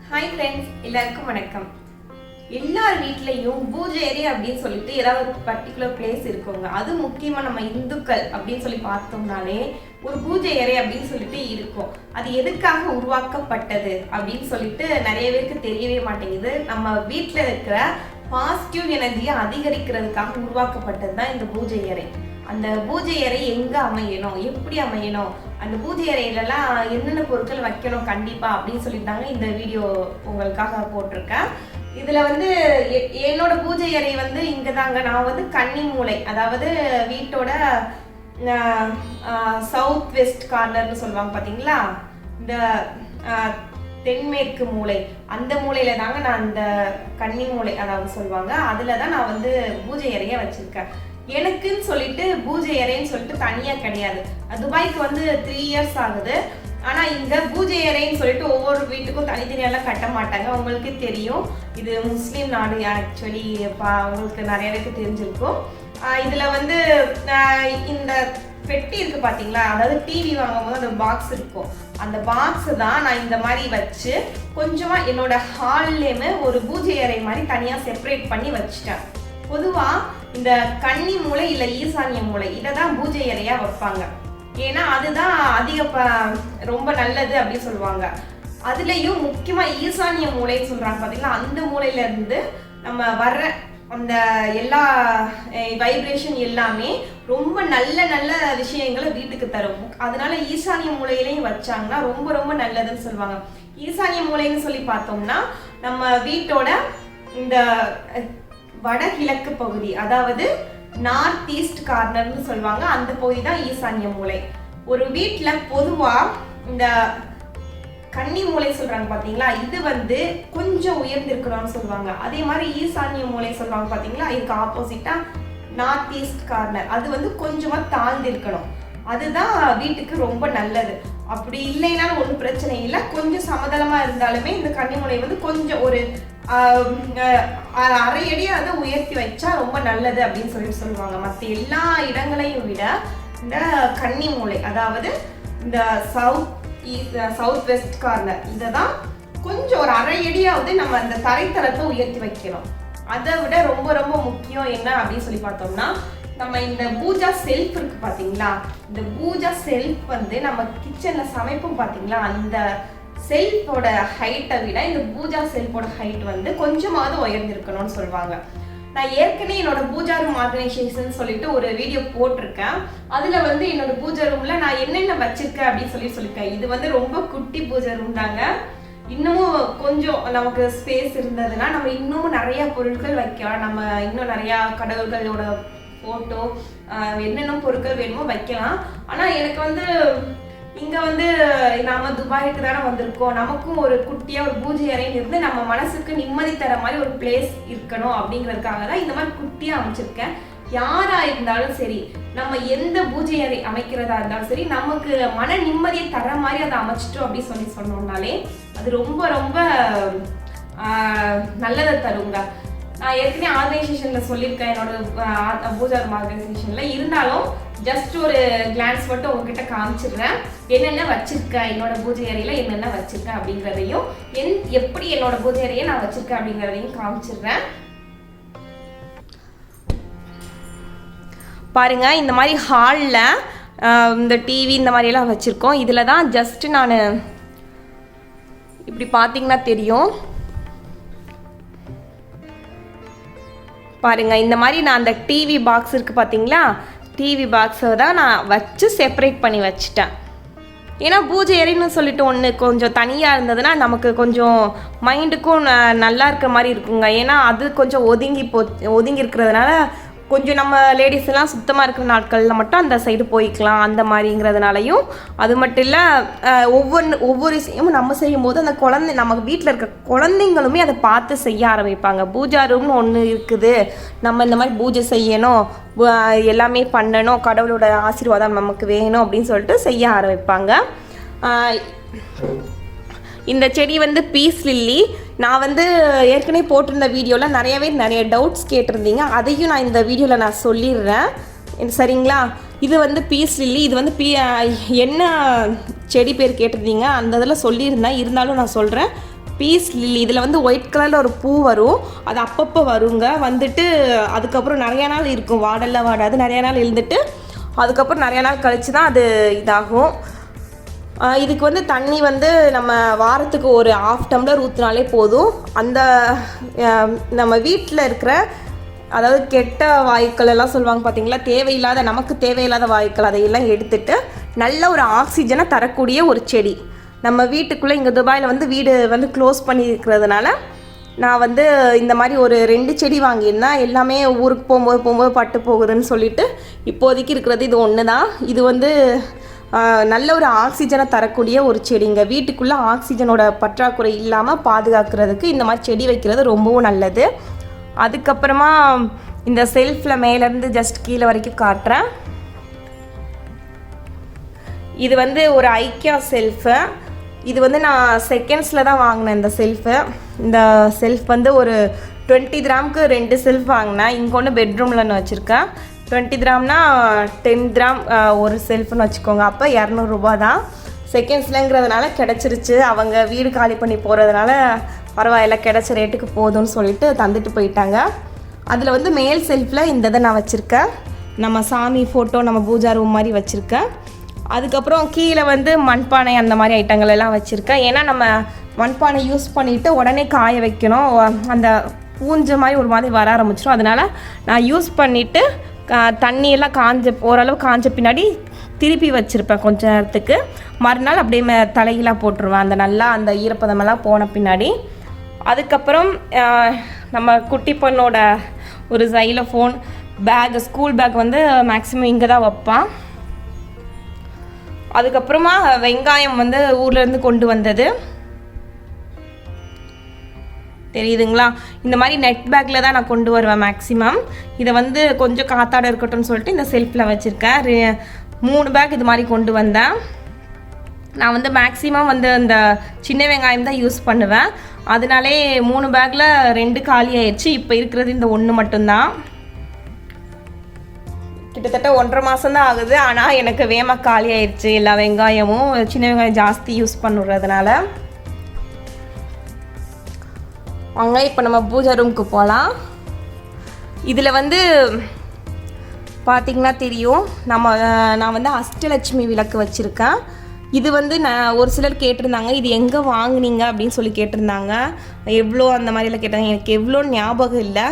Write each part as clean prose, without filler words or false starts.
Hi friends, எல்லாருக்கும் வணக்கம். எல்லார் வீட்லேயும் பூஜை ஏரியா அப்படின்னு சொல்லிட்டு ஏதாவது ஒரு பர்டிகுலர் பிளேஸ் இருக்குங்க. அது முக்கியமாக நம்ம இந்துக்கள் அப்படின்னு சொல்லி பார்த்தோம்னாலே ஒரு பூஜை ஏரியா அப்படின்னு சொல்லிட்டு இருக்கும். அது எதுக்காக உருவாக்கப்பட்டது அப்படின்னு சொல்லிட்டு நிறைய பேருக்கு தெரியவே மாட்டேங்குது. நம்ம வீட்டில் இருக்கிற பாசிட்டிவ் எனர்ஜியை அதிகரிக்கிறதுக்காக உருவாக்கப்பட்டது தான் இந்த பூஜை அறை. அந்த பூஜை அறை எங்கே அமையணும், எப்படி அமையணும், அந்த பூஜை அறையிலலாம் என்னென்ன பொருட்கள் வைக்கணும் கண்டிப்பாக அப்படின்னு சொல்லிட்டாங்க. இந்த வீடியோ உங்களுக்காக போட்டிருக்கேன். இதில் என்னோட பூஜை அறை இங்கே தாங்க. நான் கன்னி மூலை, அதாவது வீட்டோட சவுத் வெஸ்ட் கார்னர்னு சொல்லுவாங்க பார்த்தீங்களா, இந்த தென்மேற்கு மூலை, அந்த மூலையில தாங்க நான் இந்த கன்னி மூலை அதாவது சொல்லுவாங்க, அதில் தான் நான் பூஜை அறையை வச்சுருக்கேன். எனக்குன்னு சொல்லிட்டு பூஜை அறைன்னு சொல்லிட்டு தனியாக கிடையாது. துபாய்க்கு 3 இயர்ஸ் ஆகுது. ஆனால் இங்கே பூஜை அறைன்னு சொல்லிட்டு ஒவ்வொரு வீட்டுக்கும் தனித்தனியெல்லாம் கட்ட மாட்டாங்க. உங்களுக்கு தெரியும், இது முஸ்லீம் நாடு. ஆக்சுவலி உங்களுக்கு நிறைய பேருக்கு தெரிஞ்சிருக்கும். இதில் இந்த பெட்டி இருக்குது பார்த்தீங்களா, அதாவது டிவி வாங்கும்போது அந்த பாக்ஸ் இருக்கும். அந்த பாக்ஸை தான் நான் இந்த மாதிரி வச்சு கொஞ்சமாக என்னோட ஹால்லேயுமே ஒரு பூஜை அறை மாதிரி தனியாக செப்பரேட் பண்ணி வச்சுட்டேன். பொதுவாக இந்த கன்னி மூலை இல்லை ஈசானிய மூலை இதை தான் பூஜை அறையாக வைப்பாங்க. ஏன்னா அதுதான் ரொம்ப நல்லது அப்படின்னு சொல்லுவாங்க. அதுலேயும் முக்கியமாக ஈசானிய மூலைன்னு சொல்கிறாங்க பார்த்தீங்களா, அந்த மூலையிலேருந்து நம்ம வர்ற அந்த எல்லா வைப்ரேஷன் எல்லாமே ரொம்ப நல்ல நல்ல விஷயங்களை வீட்டுக்கு தரும். அதனால ஈசானிய மூலையிலையும் வச்சாங்கன்னா ரொம்ப ரொம்ப நல்லதுன்னு சொல்லுவாங்க. ஈசானிய மூலைன்னு சொல்லி பார்த்தோம்னா நம்ம வீட்டோட இந்த வடகிழக்கு பகுதி, அதாவது நார்த் ஈஸ்ட் கார்னர்னு சொல்லுவாங்க, அந்த பகுதி தான் ஈசானிய மூலை. ஒரு வீட்டில் பொதுவாக இந்த கன்னி மூலை சொல்றாங்க பார்த்தீங்களா, இது கொஞ்சம் உயர்ந்திருக்கணும்னு சொல்லுவாங்க. அதே மாதிரி ஈசானிய மூலை சொல்லுவாங்க பார்த்தீங்களா, இதுக்கு ஆப்போசிட்டா நார்த் ஈஸ்ட் கார்னர், அது கொஞ்சமாக தாழ்ந்து இருக்கணும். அதுதான் வீட்டுக்கு ரொம்ப நல்லது. அப்படி இல்லைனாலும் ஒன்றும் பிரச்சனை இல்லை. கொஞ்சம் சமதளமாக இருந்தாலுமே இந்த கன்னிமூலை கொஞ்சம் ஒரு அரை அடியை உயர்த்தி வச்சா ரொம்ப நல்லது அப்படின்னு சொல்லுவாங்க. மற்ற எல்லா இடங்களையும் விட இந்த கன்னி மூலை, அதாவது இந்த சவுத் வெஸ்ட் கார்னர், இதை தான் கொஞ்சம் ஒரு அரை அடியாவது நம்ம அந்த தரைத்தளத்தை உயர்த்தி வைக்கணும். அதை விட ரொம்ப ரொம்ப முக்கியம் என்ன அப்படின்னு சொல்லி பார்த்தோம்னா, நம்ம இந்த பூஜா செல்ஃப் இருக்கு பார்த்தீங்களா, இந்த பூஜா செல்ஃப் நம்ம கிச்சனில் சமைப்போம் பார்த்தீங்களா, அந்த செல்ஃபோட ஹைட்டை விட இந்த பூஜா செல்ஃபோட ஹைட் கொஞ்சமாவது உயர்ந்திருக்கணும்னு சொல்லுவாங்க. நான் ஏற்கனவே என்னோட பூஜா ரூம் ஆர்கனைசேஷன் சொல்லிட்டு ஒரு வீடியோ போட்டிருக்கேன். அதில் என்னோட பூஜா ரூமில் நான் என்னென்ன வச்சிருக்கேன் அப்படின்னு சொல்லியிருக்கேன். இது ரொம்ப குட்டி பூஜா ரூம் தாங்க. இன்னமும் கொஞ்சம் நமக்கு ஸ்பேஸ் இருந்ததுன்னா நம்ம இன்னமும் நிறையா பொருட்கள் வைக்கலாம். நம்ம இன்னும் நிறையா கடவுள்களோட ஃபோட்டோ என்னென்ன பொருட்கள் வேணுமோ வைக்கலாம். ஆனால் எனக்கு இங்கே நாம துபாய்க்கு தானே வந்திருக்கோம், நமக்கும் ஒரு குட்டியாக ஒரு பூஜை அறைன்னு இருந்து நம்ம மனசுக்கு நிம்மதி தர மாதிரி ஒரு பிளேஸ் இருக்கணும் அப்படிங்கிறதுக்காக தான் இந்த மாதிரி குட்டியாக அமைச்சிருக்கேன். யாராக இருந்தாலும் சரி, நம்ம எந்த பூஜை அறை அமைக்கிறதா இருந்தாலும் சரி, நமக்கு மன நிம்மதியை தர மாதிரி அதை அமைச்சிட்டோம் அப்படின்னு சொன்னோம்னாலே அது ரொம்ப ரொம்ப நல்லதை தருங்க. நான் ஏற்கனவே ஆர்கனைசேஷனில் சொல்லியிருக்கேன், என்னோட பூஜா ரூம் ஆர்கனைசேஷனில். இருந்தாலும் ஜஸ்ட் ஒரு கிளான்ஸ் மட்டும் உங்ககிட்ட காமிச்சிடுறேன். என்னென்ன வச்சுருக்கேன் என்னோட பூஜை அறையில், என்னென்ன வச்சுருக்கேன் அப்படிங்கிறதையும், எப்படி என்னோட பூஜை அறையை நான் வச்சுருக்கேன் அப்படிங்கிறதையும் காமிச்சிடுறேன். பாருங்க, இந்த மாதிரி ஹாலில் இந்த டிவி இந்த மாதிரியெல்லாம் வச்சுருக்கோம். இதில் தான் ஜஸ்ட்டு நான் இப்படி பார்த்தீங்கன்னா தெரியும் பாருங்க. இந்த மாதிரி நான் அந்த டிவி பாக்ஸ் இருக்குது பார்த்தீங்களா, டிவி பாக்ஸை தான் நான் வச்சு செப்பரேட் பண்ணி வச்சுட்டேன். ஏன்னா பூஜை அறைன்னு சொல்லிட்டு ஒன்று கொஞ்சம் தனியாக இருந்ததுன்னா நமக்கு கொஞ்சம் மைண்டுக்கும் நல்லா இருக்கிற மாதிரி இருக்குங்க. ஏன்னா அது கொஞ்சம் ஒதுங்கி இருக்கிறதுனால கொஞ்சம் நம்ம லேடிஸ் எல்லாம் சுத்தமாக இருக்கிற நாட்களில் மட்டும் அந்த சைடு போய்க்கலாம் அந்த மாதிரிங்கிறதுனாலையும். அது மட்டும் இல்லை, ஒவ்வொரு விஷயமும் நம்ம செய்யும் போது அந்த நம்ம வீட்டில் இருக்க குழந்தைங்களுமே அதை பார்த்து செய்ய ஆரம்பிப்பாங்க. பூஜா ரூம்னு ஒன்று இருக்குது, நம்ம இந்த மாதிரி பூஜை செய்யணும், எல்லாமே பண்ணணும், கடவுளோட ஆசீர்வாதம் நமக்கு வேணும் அப்படின்னு சொல்லிட்டு செய்ய ஆரம்பிப்பாங்க. இந்த செடி பீஸ் லில்லி. நான் ஏற்கனவே போட்டிருந்த வீடியோவில் நிறைய டவுட்ஸ் கேட்டிருந்தீங்க. அதையும் நான் இந்த வீடியோவில் நான் சொல்லிடுறேன், சரிங்களா. இது வந்து பீஸ் லில்லி. இது வந்து என்ன செடி பேர் கேட்டிருந்தீங்க, அந்த இதில் சொல்லியிருந்தேன், இருந்தாலும் நான் சொல்கிறேன். Peace lily. இதில் வந்து ஒயிட் கலரில் ஒரு பூ வரும், அது அப்பப்போ வருங்க. வந்துட்டு அதுக்கப்புறம் நிறையா நாள் இருக்கும், வாடெல்லாம் வாடாது, நிறையா நாள் இருந்துட்டு அதுக்கப்புறம் நிறையா நாள் கழித்து தான் அது இதாகும். இதுக்கு வந்து தண்ணி வந்து நம்ம வாரத்துக்கு ஒரு 1/2 டம்ளர் ஊற்றினாலே போதும். அந்த நம்ம வீட்டில் இருக்கிற அதாவது கெட்ட வாயுக்கள் எல்லாம் சொல்லுவாங்க பார்த்தீங்களா, தேவையில்லாத நமக்கு தேவையில்லாத வாயுக்கள் அதையெல்லாம் எடுத்துட்டு நல்ல ஒரு ஆக்சிஜனை தரக்கூடிய ஒரு செடி. நம்ம வீட்டுக்குள்ளே இங்கே துபாயில் வந்து வீடு வந்து க்ளோஸ் பண்ணி இருக்கிறதுனால நான் வந்து இந்த மாதிரி ஒரு 2 செடி வாங்கியிருந்தேன். எல்லாமே ஊருக்கு போகும்போது பட்டு போகுதுன்னு சொல்லிட்டு இப்போதைக்கு இருக்கிறது இது ஒன்று தான். இது வந்து நல்ல ஒரு ஆக்சிஜனை தரக்கூடிய ஒரு செடிங்க. வீட்டுக்குள்ளே ஆக்சிஜனோட பற்றாக்குறை இல்லாமல் பாதுகாக்கிறதுக்கு இந்த மாதிரி செடி வைக்கிறது ரொம்பவும் நல்லது. அதுக்கப்புறமா இந்த செல்ஃபில் மேலேருந்து ஜஸ்ட் கீழே வரைக்கும் காட்டுறேன். இது வந்து ஒரு ஐக்கியா செல்ஃபு. இது வந்து நான் செகண்ட்ஸில் தான் வாங்கினேன் இந்த செல்ஃபு. இந்த செல்ஃப் வந்து ஒரு 20 கிராமுக்கு 2 செல்ஃப் வாங்கினேன். இங்கே ஒன்று பெட்ரூமில் ஒன்று வச்சுருக்கேன். 20 கிராம்னா 10 கிராம் ஒரு செல்ஃப்னு வச்சுக்கோங்க. அப்போ 200 ரூபா தான். செகண்ட்ஸ்லங்கிறதுனால கிடச்சிருச்சு. அவங்க வீடு காலி பண்ணி போகிறதுனால பரவாயில்ல, கிடச்ச ரேட்டுக்கு போதும்னு சொல்லிட்டு தந்துட்டு போயிட்டாங்க. அதில் வந்து மேல் செல்ஃபில் இந்த இதை நான் வச்சுருக்கேன். நம்ம சாமி ஃபோட்டோ, நம்ம பூஜா ரூம் மாதிரி வச்சுருக்கேன். அதுக்கப்புறம் கீழே வந்து மண்பானை அந்த மாதிரி ஐட்டங்கள் எல்லாம் வச்சுருக்கேன். ஏன்னா நம்ம மண்பானை யூஸ் பண்ணிவிட்டு உடனே காய வைக்கணும், அந்த பூஞ்ச மாதிரி ஒரு மாதிரி வர ஆரம்பிச்சிடும். அதனால் நான் யூஸ் பண்ணிவிட்டு தண்ணியெல்லாம் ஓரளவு காஞ்ச பின்னாடி திருப்பி வச்சுருப்பேன் கொஞ்ச நேரத்துக்கு. மறுநாள் அப்படியே தலையெல்லாம் போட்டுருவேன், அந்த நல்லா அந்த ஈரப்பதமெல்லாம் போன பின்னாடி. அதுக்கப்புறம் நம்ம குட்டி பொண்ணோட ஒரு சைலோஃபோன் பேக், ஸ்கூல் பேக் வந்து மேக்ஸிமம் இங்கே தான் வைப்பான். அதுக்கப்புறமா வெங்காயம் வந்து ஊர்லேருந்து கொண்டு வந்தது தெரியுதுங்களா. இந்த மாதிரி நெட் பேக்கில் தான் நான் கொண்டு வருவேன் மேக்ஸிமம். இதை வந்து கொஞ்சம் காத்தாட இருக்கட்டும்னு சொல்லிட்டு இந்த செல்ஃபில் வச்சுருக்கேன். 3 பேக் இது மாதிரி கொண்டு வந்தேன். நான் வந்து மேக்ஸிமம் வந்து இந்த சின்ன வெங்காயம் தான் யூஸ் பண்ணுவேன். அதனாலே 3 பேக்கில் 2 காலி ஆயிடுச்சு. இப்போ இருக்கிறது இந்த 1 மட்டும்தான். கிட்டத்தட்ட 1.5 மாதம் தான் ஆகுது. ஆனால் எனக்கு வேகமாக காலி ஆயிடுச்சு எல்லா வெங்காயமும். சின்ன வெங்காயம் ஜாஸ்தி யூஸ் பண்ணுறதுனால. வாங்க இப்போ நம்ம பூஜா ரூமுக்கு போகலாம். இதில் வந்து பார்த்திங்கன்னா தெரியும், நான் வந்து அஷ்டலட்சுமி விளக்கு வச்சுருக்கேன். இது வந்து ஒரு சிலர் கேட்டிருந்தாங்க, இது எங்கே வாங்குனீங்க அப்படின்னு சொல்லி கேட்டிருந்தாங்க. எவ்வளோ அந்த மாதிரிலாம் கேட்டாங்க. எனக்கு எவ்வளோ ஞாபகம் இல்லை.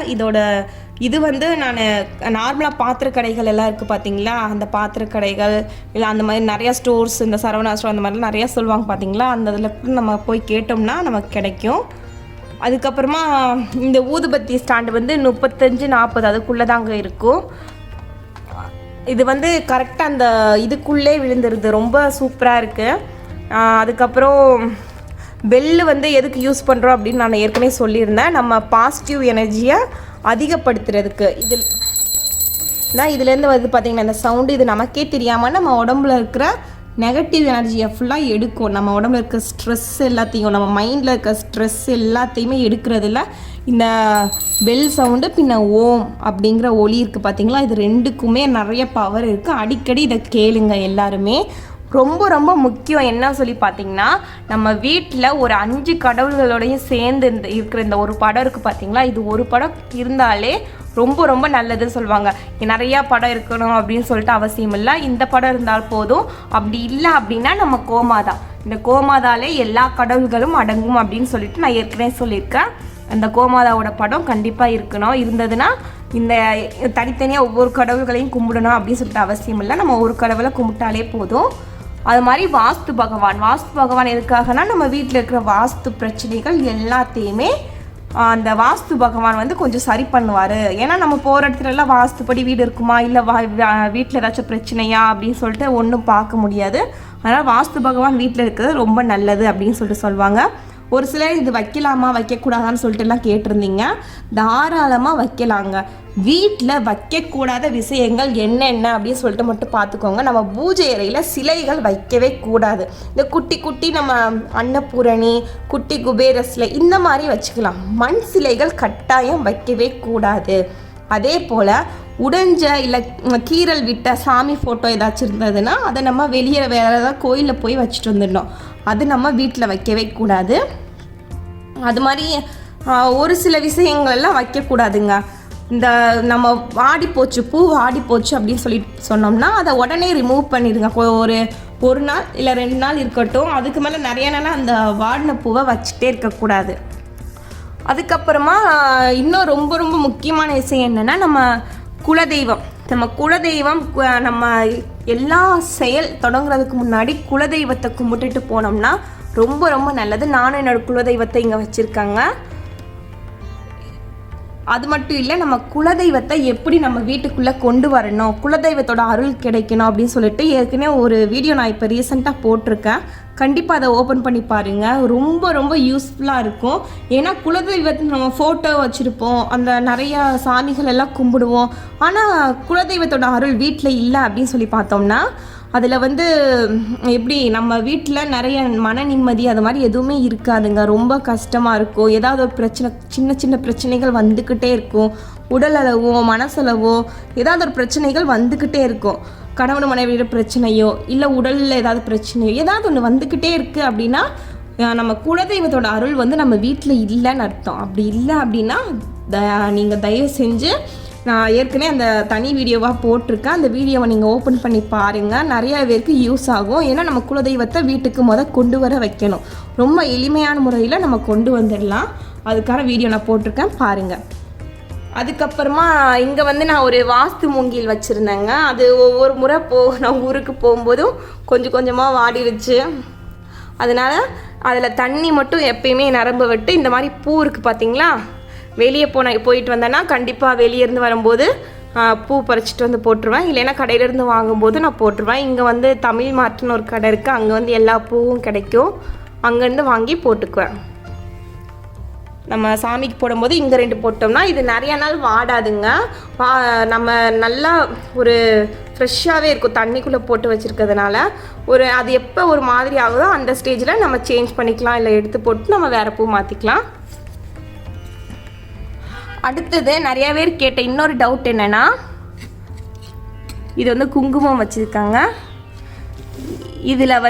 இது வந்து நான் நார்மலாக பாத்திர கடைகள் எல்லாம் இருக்குது பார்த்தீங்களா, அந்த பாத்திர கடைகள் இல்லை அந்த மாதிரி நிறையா ஸ்டோர்ஸ், இந்த சரவணா ஸ்டோர் அந்த மாதிரிலாம் நிறையா சொல்லுவாங்க பார்த்தீங்களா, அந்த இதில் நம்ம போய் கேட்டோம்னா நமக்கு கிடைக்கும். அதுக்கப்புறமா இந்த ஊதுபத்தி ஸ்டாண்டு வந்து 35-40 அதுக்குள்ளே தாங்க இருக்கும். இது வந்து கரெக்டாக அந்த இதுக்குள்ளே விழுந்துருது, ரொம்ப சூப்பராக இருக்குது. அதுக்கப்புறம் பெல்லு வந்து எதுக்கு யூஸ் பண்ணுறோம் அப்படின்னு நான் ஏற்கனவே சொல்லியிருந்தேன். நம்ம பாசிட்டிவ் எனர்ஜியை அதிகப்படுத்துறதுக்கு. இதுலேருந்து வந்து பார்த்திங்கன்னா இந்த சவுண்டு, இது நமக்கே தெரியாமல் நம்ம உடம்புல இருக்கிற நெகட்டிவ் எனர்ஜியை ஃபுல்லாக எடுக்கும். நம்ம உடம்புல இருக்க ஸ்ட்ரெஸ் எல்லாத்தையும், நம்ம மைண்டில் இருக்க ஸ்ட்ரெஸ் எல்லாத்தையுமே எடுக்கிறதுல இந்த பெல் சவுண்டு பின்ன ஓம் அப்படிங்கிற ஒலி இருக்குது பார்த்தீங்களா, இது 2க்குமே நிறைய பவர் இருக்குது. அடிக்கடி இதை கேளுங்க எல்லாருமே. ரொம்ப ரொம்ப முக்கியம் என்ன சொல்லி பார்த்தீங்கன்னா, நம்ம வீட்டில் ஒரு 5 கடவுள்களோடையும் சேர்ந்து இருக்கிற இந்த ஒரு படம் இருக்குது பார்த்தீங்களா, இது ஒரு படம் இருந்தாலே ரொம்ப ரொம்ப நல்லதுன்னு சொல்லுவாங்க. நிறையா படம் இருக்கணும் அப்படின்னு சொல்லிட்டு அவசியம் இல்லை, இந்த படம் இருந்தால் போதும். அப்படி இல்லை அப்படின்னா நம்ம கோமாதா, இந்த கோமாதாலே எல்லா கடவுள்களும் அடங்கும் அப்படின்னு சொல்லிட்டு நான் ஏற்கனவே சொல்லியிருக்கேன். அந்த கோமாதாவோட படம் கண்டிப்பாக இருக்கணும். இருந்ததுன்னா இந்த தனித்தனியாக ஒவ்வொரு கடவுள்களையும் கும்பிடணும் அப்படின்னு சொல்லிட்டு அவசியம் இல்லை, நம்ம ஒரு கடவுளை கும்பிட்டாலே போதும். அது மாதிரி வாஸ்து பகவான் எதுக்காகனா, நம்ம வீட்டில் இருக்கிற வாஸ்து பிரச்சனைகள் எல்லாத்தையுமே அந்த வாஸ்து பகவான் வந்து கொஞ்சம் சரி பண்ணுவார். ஏன்னா நம்ம போகிற இடத்துலலாம் வாஸ்துப்படி வீடு இருக்குமா, இல்லை வீட்டில் ஏதாச்சும் பிரச்சனையா அப்படின்னு சொல்லிட்டு ஒன்றும் பார்க்க முடியாது. அதனால் வாஸ்து பகவான் வீட்டில் இருக்கிறது ரொம்ப நல்லது அப்படின்னு சொல்லிட்டு சொல்லுவாங்க. ஒரு சிலர் இது வைக்கலாமா வைக்கக்கூடாதான்னு சொல்லிட்டு எல்லாம் கேட்டிருந்தீங்க. தாராளமாக வைக்கலாங்க. வீட்டில் வைக்கக்கூடாத விஷயங்கள் என்னென்ன அப்படின்னு சொல்லிட்டு மட்டும் பார்த்துக்கோங்க. நம்ம பூஜை அறையில் சிலைகள் வைக்கவே கூடாது. இந்த குட்டி குட்டி நம்ம அன்னபூரணி, குட்டி குபேர சிலை இந்த மாதிரி வச்சுக்கலாம். மண் சிலைகள் கட்டாயம் வைக்கவே கூடாது. அதே போல் உடைஞ்ச இல்லை கீரல் விட்ட சாமி ஃபோட்டோ ஏதாச்சும் இருந்ததுன்னா அதை நம்ம வெளியே வேறு ஏதாவது கோயிலில் போய் வச்சுட்டு வந்துடணும். அது நம்ம வீட்டில் வைக்கவே கூடாது. அது மாதிரி ஒரு சில விஷயங்கள்லாம் வைக்கக்கூடாதுங்க. இந்த நம்ம வாடிப்போச்சு, பூ வாடிப்போச்சு அப்படின்னு சொல்லிட்டு சொன்னோம்னா அதை உடனே ரிமூவ் பண்ணிடுங்க. ஒரு நாள் இல்லை 2 நாள் இருக்கட்டும். அதுக்கு மேலே நிறைய நாள் அந்த வாடின பூவை வச்சுட்டே இருக்கக்கூடாது. அதுக்கப்புறமா இன்னும் ரொம்ப ரொம்ப முக்கியமான விஷயம் என்னென்னா, நம்ம குலதெய்வம் நம்ம எல்லா செயல் தொடங்குறதுக்கு முன்னாடி குலதெய்வத்தை கும்பிட்டுட்டு போனோம்னா ரொம்ப ரொம்ப நல்லது. நானும் என்னோட குலதெய்வத்தை இங்கே வச்சுருக்காங்க. அது மட்டும் இல்லை, நம்ம குலதெய்வத்தை எப்படி நம்ம வீட்டுக்குள்ளே கொண்டு வரணும், குலதெய்வத்தோட அருள் கிடைக்கணும் அப்படின்னு சொல்லிட்டு ஏற்கனவே ஒரு வீடியோ நான் இப்போ ரீசெண்டாக போட்டிருக்கேன். கண்டிப்பாக அதை ஓப்பன் பண்ணி பாருங்கள். ரொம்ப ரொம்ப யூஸ்ஃபுல்லாக இருக்கும். ஏன்னா குலதெய்வத்தை நம்ம ஃபோட்டோ வச்சுருப்போம், அந்த நிறையா சாமிகள் எல்லாம் கும்பிடுவோம். ஆனால் குலதெய்வத்தோட அருள் வீட்டில் இல்லை அப்படின்னு சொல்லி பார்த்தோம்னா அதில் எப்படி நம்ம வீட்டில் நிறைய மன நிம்மதி அது மாதிரி எதுவுமே இருக்காதுங்க. ரொம்ப கஷ்டமாக இருக்கும். ஏதாவது ஒரு பிரச்சனை, சின்ன சின்ன பிரச்சனைகள் வந்துக்கிட்டே இருக்கும். உடல் அளவோ மனசளவோ ஏதாவது ஒரு பிரச்சனைகள் வந்துக்கிட்டே இருக்கும். கணவன் மனைவியோட பிரச்சனையோ இல்லை உடலில் ஏதாவது பிரச்சனையோ ஏதாவது ஒன்று வந்துக்கிட்டே இருக்குது அப்படின்னா நம்ம குலதெய்வத்தோட அருள் நம்ம வீட்டில் இல்லைன்னு அர்த்தம். அப்படி இல்லை அப்படின்னா நீங்கள் தயவு செஞ்சு, நான் ஏற்கனவே அந்த தனி வீடியோவாக போட்டிருக்கேன், அந்த வீடியோவை நீங்கள் ஓப்பன் பண்ணி பாருங்கள். நிறையா பேருக்கு யூஸ் ஆகும். ஏன்னா நம்ம குலதெய்வத்தை வீட்டுக்கு கொண்டு வர வைக்கணும். ரொம்ப எளிமையான முறையில் நம்ம கொண்டு வந்துடலாம். அதுக்கான வீடியோ நான் போட்டிருக்கேன், பாருங்கள். அதுக்கப்புறமா இங்கே நான் ஒரு வாஸ்து மூங்கில் வச்சுருந்தேங்க. அது ஒவ்வொரு முறை நான் ஊருக்கு போகும்போதும் கொஞ்சம் கொஞ்சமாக வாடிடுச்சு. அதனால் அதில் தண்ணி மட்டும் எப்பயுமே நிரம்ப விட்டு, இந்த மாதிரி பூ இருக்குது பார்த்தீங்களா, வெளியே போயிட்டு வந்தேன்னா கண்டிப்பாக வெளியேருந்து வரும்போது பூ பறிச்சிட்டு வந்து போட்டுருவேன். இல்லைன்னா கடையிலேருந்து வாங்கும்போது நான் போட்டுருவேன். இங்கே தமிழ் மார்ட்னு ஒரு கடை இருக்குது. அங்கே எல்லா பூவும் கிடைக்கும். அங்கேருந்து வாங்கி போட்டுக்குவேன். நம்ம சாமிக்கு போடும்போது இங்கே 2 போட்டோம்னா இது நிறைய நாள் வாடாதுங்க. நம்ம நல்லா ஒரு ஃப்ரெஷ்ஷாகவே இருக்கும். தண்ணிக்குள்ளே போட்டு வச்சுருக்கிறதுனால அது எப்போ ஒரு மாதிரி ஆகுதோ அந்த ஸ்டேஜில் நம்ம சேஞ்ச் பண்ணிக்கலாம். இல்லை எடுத்து போட்டு நம்ம வேறு பூ மாற்றிக்கலாம். அடுத்தது நிறைய பேர் கேட்ட இன்னொரு டவுட் என்னென்னா, இது குங்குமம் வச்சுருக்காங்க. இதில்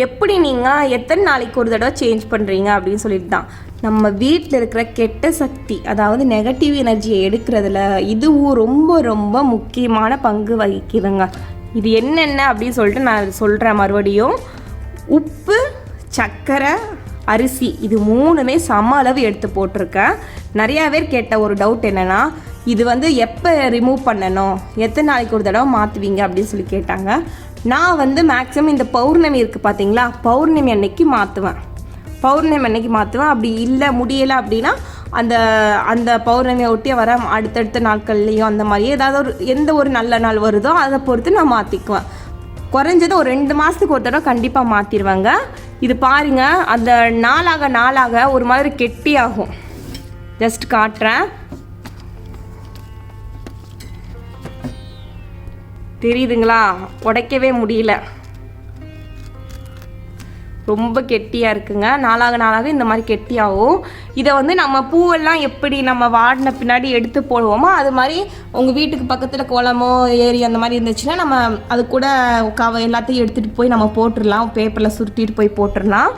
எப்படி நீங்கள் எத்தனை நாளைக்கு ஒரு தடவை சேஞ்ச் பண்ணுறீங்க அப்படின்னு சொல்லிட்டு தான். நம்ம வீட்டில் இருக்கிற கெட்ட சக்தி, அதாவது நெகட்டிவ் எனர்ஜியை எடுக்கிறதுல இதுவும் ரொம்ப ரொம்ப முக்கியமான பங்கு வகிக்குதுங்க. இது என்னென்ன அப்படின்னு சொல்லிட்டு நான் சொல்கிறேன் மறுபடியும். உப்பு, சர்க்கரை, அரிசி, இது 3மே சம அளவு எடுத்து போட்டிருக்கேன். நிறையா பேர் கேட்ட ஒரு டவுட் என்னென்னா, இது எப்போ ரிமூவ் பண்ணணும், எத்தனை நாளைக்கு ஒரு தடவை மாற்றுவீங்க அப்படின்னு சொல்லி கேட்டாங்க. நான் மேக்ஸிமம் இந்த பௌர்ணமி இருக்குது பார்த்தீங்களா, பௌர்ணமி அன்னைக்கு மாற்றுவேன். அப்படி இல்லை முடியலை அப்படின்னா அந்த பௌர்ணமியை ஒட்டிய வர அடுத்தடுத்த நாட்கள்லேயும் அந்த மாதிரி ஏதாவது எந்த ஒரு நல்ல நாள் வருதோ அதை பொறுத்து நான் மாற்றிக்குவேன். குறைஞ்சது ஒரு 2 மாதத்துக்கு ஒரு தடவை கண்டிப்பாக மாற்றிடுவாங்க. இது பாருங்கள், அந்த நாளாக ஒரு மாதிரி கெட்டியாகும். ஜஸ்ட் காட்டுறேன், தெரியுதுங்களா? உடைக்கவே முடியல, ரொம்ப கெட்டியாக இருக்குங்க. நாளாக இந்த மாதிரி கெட்டியாகும். இதை நம்ம பூவெல்லாம் எப்படி நம்ம வாடின பின்னாடி எடுத்து போடுவோமோ அது மாதிரி உங்கள் வீட்டுக்கு பக்கத்தில் குளமோ ஏரி அந்த மாதிரி இருந்துச்சுன்னா நம்ம அது கூட எல்லாத்தையும் எடுத்துகிட்டு போய் நம்ம போட்டுடலாம். பேப்பரில் சுருட்டிட்டு போய் போட்டுடலாம்.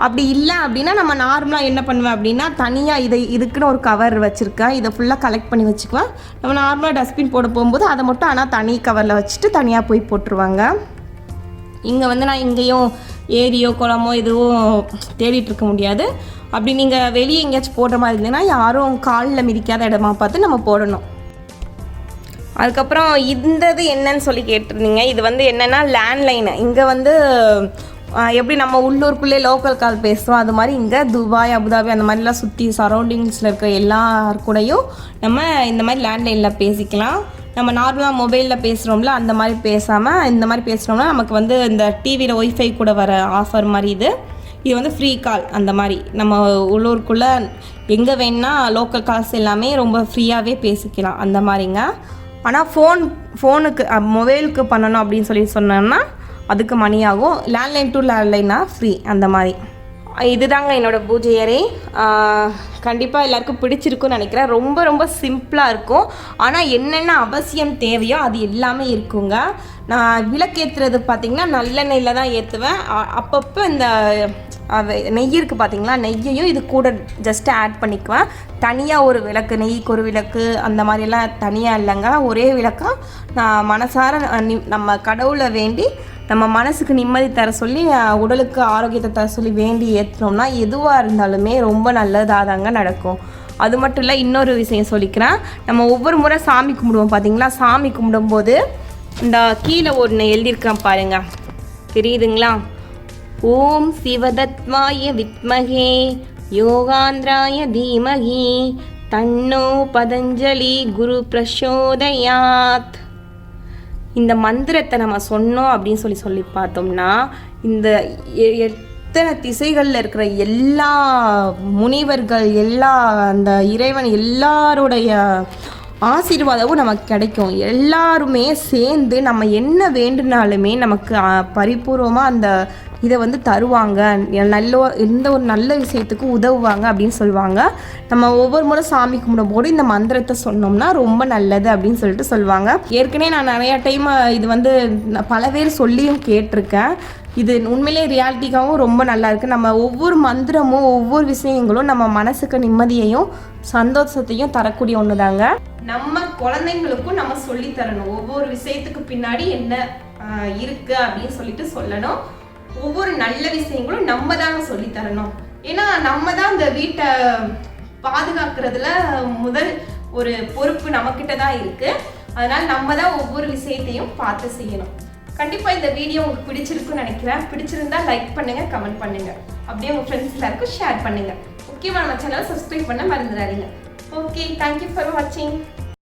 அப்படி இல்லை அப்படின்னா நம்ம நார்மலாக என்ன பண்ணுவேன் அப்படின்னா, தனியாக இதுக்குன்னு ஒரு கவர் வச்சுருக்கேன். இதை ஃபுல்லாக கலெக்ட் பண்ணி வச்சுக்குவேன். நம்ம நார்மலாக டஸ்ட்பின் போட போகும்போது அதை மட்டும் ஆனால் தனி கவரில் வச்சுட்டு தனியாக போய் போட்டுருவாங்க. இங்கே நான் இங்கேயும் ஏரியோ குளமோ எதுவும் தேடிட்டு இருக்க முடியாது. அப்படி நீங்கள் வெளியே எங்கேயாச்சும் போடுற மாதிரி இருந்ததுன்னா யாரும் காலில் மிதிக்காத இடமா பார்த்து நம்ம போடணும். அதுக்கப்புறம் இது என்னன்னு சொல்லி கேட்டிருந்தீங்க. இது என்னென்னா லேண்ட்லைனு. இங்கே எப்படி நம்ம உள்ளூருக்குள்ளே லோக்கல் கால் பேசுகிறோம், அது மாதிரி இங்கே துபாய், அபுதாபி அந்த மாதிரிலாம் சுற்றி சரௌண்டிங்ஸில் இருக்கிற எல்லார் கூடயும் நம்ம இந்த மாதிரி லேண்ட்லைனில் பேசிக்கலாம். நம்ம நார்மலாக மொபைலில் பேசுகிறோம்ல அந்த மாதிரி பேசாமல் இந்த மாதிரி பேசுகிறோம்னா நமக்கு இந்த டிவியில் ஒய்ஃபை கூட வர ஆஃபர் மாதிரி இது ஃப்ரீ கால். அந்த மாதிரி நம்ம உள்ளூருக்குள்ளே எங்கே வேணுன்னா லோக்கல் கால்ஸ் எல்லாமே ரொம்ப ஃப்ரீயாகவே பேசிக்கலாம் அந்த மாதிரிங்க. ஆனால் ஃபோனுக்கு மொபைலுக்கு பண்ணணும் அப்படின்னு சொல்லி சொன்னோம்னா அதுக்கு மணி ஆகும். லேண்ட்லைன் டு லேண்ட்லைனா ஃப்ரீ அந்த மாதிரி. இதுதாங்க என்னோடய பூஜை அறை. கண்டிப்பாக எல்லாருக்கும் பிடிச்சிருக்குன்னு நினைக்கிறேன். ரொம்ப ரொம்ப சிம்பிளாக இருக்கும். ஆனால் என்னென்ன அவசியம் தேவையோ அது எல்லாமே இருக்குங்க. நான் விளக்கேற்றுறது பார்த்திங்கன்னா நல்லெண்ணெயில் தான் ஏற்றுவேன். அப்பப்போ இந்த நெய் இருக்குது பார்த்திங்களா, நெய்யையும் இது கூட ஜஸ்ட்டு ஆட் பண்ணிக்குவேன். தனியாக ஒரு விளக்கு, நெய்க்கு ஒரு விளக்கு அந்த மாதிரியெல்லாம் தனியாக இல்லைங்க. ஒரே விளக்காக நான் மனசார நம்ம கடவுளை வேண்டி நம்ம மனசுக்கு நிம்மதி தர சொல்லி, உடலுக்கு ஆரோக்கியத்தை தர சொல்லி வேண்டி ஏற்றினோம்னா எதுவாக இருந்தாலுமே ரொம்ப நல்லதாக தாங்க நடக்கும். அது மட்டும் இல்லை, இன்னொரு விஷயம் சொல்லிக்கிறேன். நம்ம ஒவ்வொரு முறை சாமி கும்பிடுவோம் பார்த்திங்களா, சாமி கும்பிடும்போது இந்த கீழே ஒன்று எழுதியிருக்கேன் பாருங்க, தெரியுதுங்களா? ஓம் சிவதத்வாய வித்மகே யோகாந்திராய தீமகி தன்னோ பதஞ்சலி குரு பிரசோதயாத். இந்த மந்திரத்தை நம்ம சொன்னோம் அப்படின்னு சொல்லி பார்த்தோம்னா, இந்த எத்தனை திசைகளில் இருக்கிற எல்லா முனிவர்கள், எல்லா அந்த இறைவன் எல்லாருடைய ஆசீர்வாதமும் நமக்கு கிடைக்கும். எல்லாருமே சேர்ந்து நம்ம என்ன வேண்டுனாலுமே நமக்கு பரிபூர்வமாக அந்த இதை வந்து தருவாங்க. எந்த ஒரு நல்ல விஷயத்துக்கும் உதவுவாங்க அப்படின்னு சொல்லுவாங்க. நம்ம ஒவ்வொரு முறை சாமி கும்பிடும்போது இந்த மந்திரத்தை சொன்னோம்னா ரொம்ப நல்லது அப்படின்னு சொல்லிட்டு சொல்லுவாங்க. ஏற்கனவே நான் நிறையா டைம் இது வந்து பல பேர் சொல்லியும் கேட்டிருக்கேன். இது உண்மையிலே ரியாலிட்டிக்காகவும் ரொம்ப நல்லா இருக்குது. நம்ம ஒவ்வொரு மந்திரமும் ஒவ்வொரு விஷயங்களும் நம்ம மனசுக்கு நிம்மதியையும் சந்தோஷத்தையும் தரக்கூடிய ஒன்று தாங்க. நம்ம குழந்தைங்களுக்கும் நம்ம சொல்லி தரணும். ஒவ்வொரு விஷயத்துக்கு பின்னாடி என்ன இருக்கு அப்படின்னு சொல்லிட்டு சொல்லணும். ஒவ்வொரு நல்ல விஷயங்களும் நம்ம தாங்க சொல்லி தரணும். ஏன்னா நம்ம தான் இந்த வீட்டை பாதுகாக்கிறதுல முதல் ஒரு பொறுப்பு நம்மக்கிட்ட தான் இருக்கு. அதனால நம்ம தான் ஒவ்வொரு விஷயத்தையும் பார்த்து செய்யணும். கண்டிப்பா இந்த வீடியோ உங்களுக்கு பிடிச்சிருக்குன்னு நினைக்கிறேன். பிடிச்சிருந்தா லைக் பண்ணுங்க, கமெண்ட் பண்ணுங்க, அப்படியே உங்க ஃப்ரெண்ட்ஸ் எல்லாருக்கும் ஷேர் பண்ணுங்க. முக்கியமாக நம்ம சேனலை சப்ஸ்கிரைப் பண்ண மறந்துடாதீங்க. ஓகே, தேங்க்யூ ஃபார் வாட்சிங்.